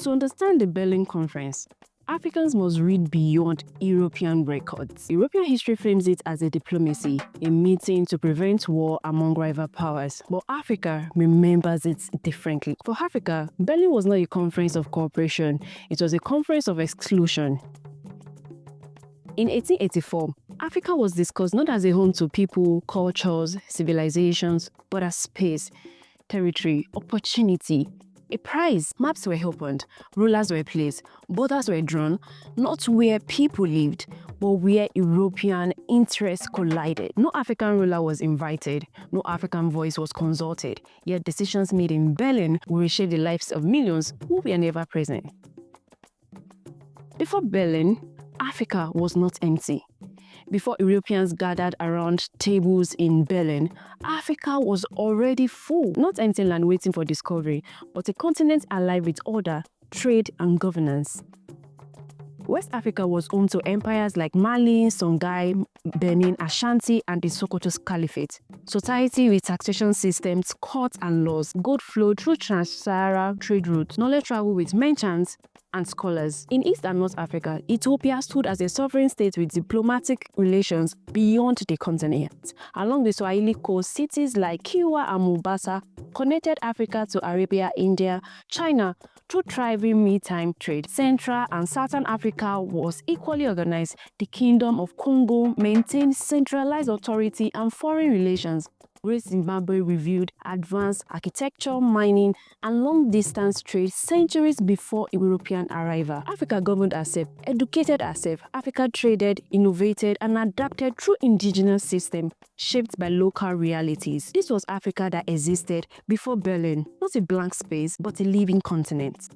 To understand the Berlin Conference, Africans must read beyond European records. European history frames it as a diplomacy, a meeting to prevent war among rival powers. But Africa remembers it differently. For Africa, Berlin was not a conference of cooperation, it was a conference of exclusion. In 1884, Africa was discussed not as a home to people, cultures, civilizations, but as space, territory, opportunity, a prize. Maps were opened, rulers were placed, borders were drawn, not where people lived, but where European interests collided. No African ruler was invited, no African voice was consulted, yet decisions made in Berlin will reshape the lives of millions who were never present. Before Berlin, Africa was not empty. Before Europeans gathered around tables in Berlin, Africa was already full. Not empty land waiting for discovery, but a continent alive with order, trade, and governance. West Africa was home to empires like Mali, Songhai, Benin, Ashanti, and the Sokoto's Caliphate. Society with taxation systems, courts and laws, gold flowed through trans-Sahara trade routes, knowledge traveled with merchants and scholars. In East and North Africa, Ethiopia stood as a sovereign state with diplomatic relations beyond the continent. Along the Swahili coast, cities like Kiwa and Mombasa connected Africa to Arabia, India, China through thriving maritime trade. Central and Southern Africa was equally organized. The Kingdom of Congo maintained centralized authority and foreign relations. Great Zimbabwe reviewed advanced architecture, mining, and long-distance trade centuries before European arrival. Africa governed herself, educated herself. Africa traded, innovated, and adapted through indigenous systems shaped by local realities. This was Africa that existed before Berlin, not a blank space, but a living continent.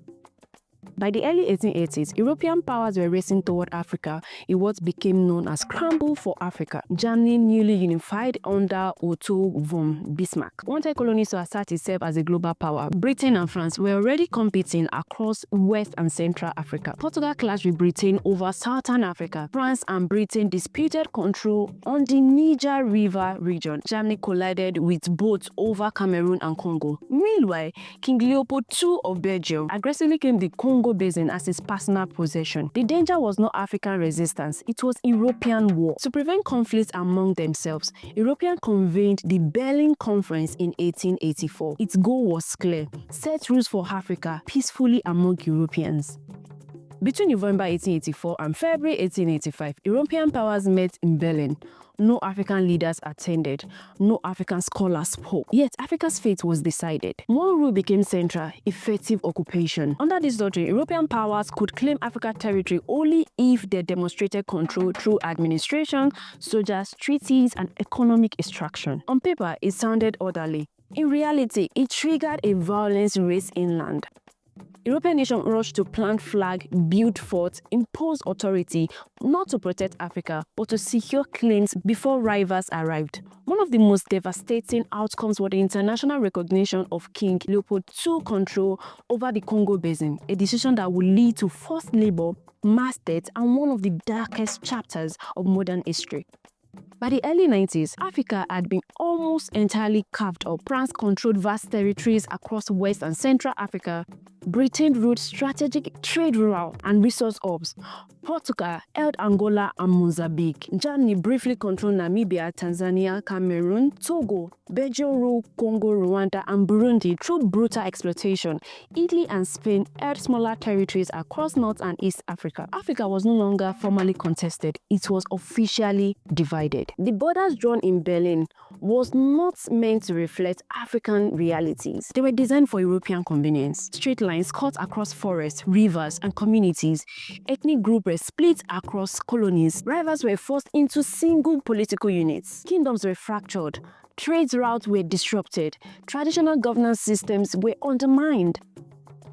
By the early 1880s, European powers were racing toward Africa in what became known as Scramble for Africa. Germany, newly unified under Otto von Bismarck, wanted colonies to assert itself as a global power. Britain and France were already competing across West and Central Africa. Portugal clashed with Britain over Southern Africa. France and Britain disputed control on the Niger River region. Germany collided with both over Cameroon and Congo. Meanwhile, King Leopold II of Belgium aggressively claimed the Congo Basin as his personal possession. The danger was not African resistance, it was European war. To prevent conflicts among themselves, Europeans convened the Berlin Conference in 1884. Its goal was clear: set rules for Africa peacefully among Europeans. Between November 1884 and February 1885, European powers met in Berlin. No African leaders attended, no African scholars spoke. Yet Africa's fate was decided. One rule became central: effective occupation. Under this doctrine, European powers could claim African territory only if they demonstrated control through administration, soldiers, treaties, and economic extraction. On paper, it sounded orderly. In reality, it triggered a violent race inland. European nations rushed to plant flag, build forts, impose authority, not to protect Africa, but to secure claims before rivals arrived. One of the most devastating outcomes was the international recognition of King Leopold II's control over the Congo Basin, a decision that would lead to forced labor, mass death, and one of the darkest chapters of modern history. By the early 90s, Africa had been almost entirely carved up. France controlled vast territories across West and Central Africa. Britain ruled strategic trade routes and resource hubs. Portugal held Angola and Mozambique. Germany briefly controlled Namibia, Tanzania, Cameroon, Togo. Belgium ruled Congo, Rwanda, and Burundi through brutal exploitation. Italy and Spain held smaller territories across North and East Africa. Africa was no longer formally contested. It was officially divided. The borders drawn in Berlin was not meant to reflect African realities. They were designed for European convenience. Straight lines cut across forests, rivers, and communities. Ethnic groups were split across colonies. Rivals were forced into single political units. Kingdoms were fractured. Trade routes were disrupted. Traditional governance systems were undermined.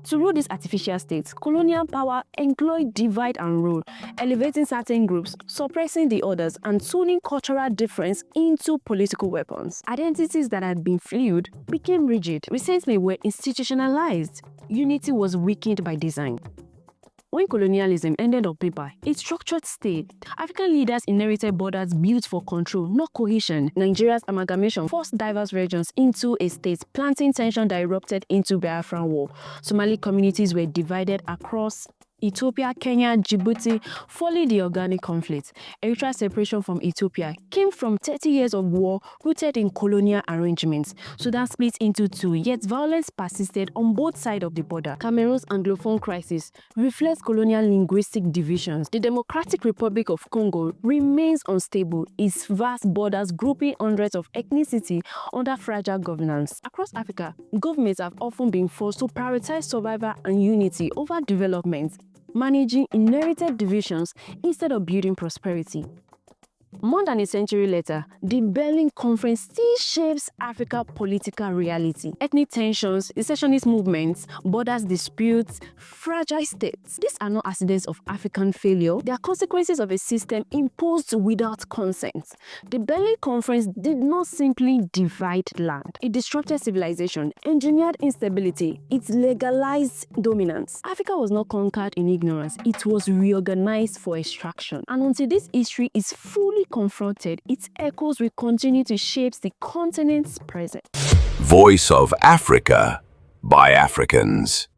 To rule these artificial states, colonial power employed divide and rule, elevating certain groups, suppressing the others, and tuning cultural difference into political weapons. Identities that had been fluid became rigid. Resentment were institutionalized. Unity was weakened by design. When colonialism ended on paper, it structured state. African leaders inherited borders built for control, not cohesion. Nigeria's amalgamation forced diverse regions into a state, planting tension that erupted into Biafran War. Somali communities were divided across Ethiopia, Kenya, Djibouti, following the organic conflict. Eritrea's separation from Ethiopia came from 30 years of war rooted in colonial arrangements. Sudan split into two, yet violence persisted on both sides of the border. Cameroon's Anglophone crisis reflects colonial linguistic divisions. The Democratic Republic of Congo remains unstable, its vast borders grouping hundreds of ethnicities under fragile governance. Across Africa, governments have often been forced to prioritize survival and unity over development, managing inherited divisions instead of building prosperity. More than a century later, the Berlin Conference still shapes Africa's political reality. Ethnic tensions, secessionist movements, borders disputes, fragile states. These are not accidents of African failure. They are consequences of a system imposed without consent. The Berlin Conference did not simply divide land. It disrupted civilization, engineered instability, it legalized dominance. Africa was not conquered in ignorance. It was reorganized for extraction. And until this history is fully confronted, its echoes will continue to shape the continent's present. Voice of Africa by Africans.